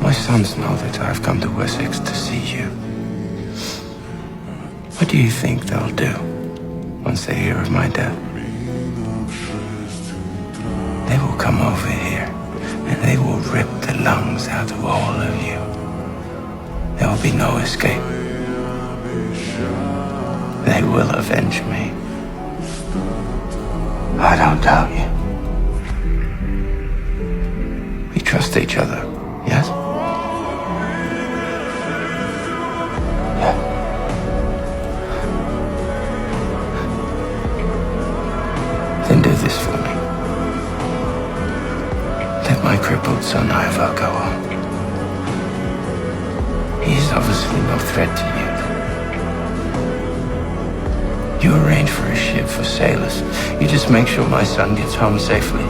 My sons know that I've come to Wessex to see you. What do you think they'll do once they hear of my death? They will come over here and they will rip the lungs out of all of you. There will be no escape. They will avenge me. I don't doubt you. We trust each other, yes? Yeah. Then do this for me. Let my crippled son Ivar go on. He's obviously no threat to you. You arrange for a ship for sailors. You just make sure my son gets home safely.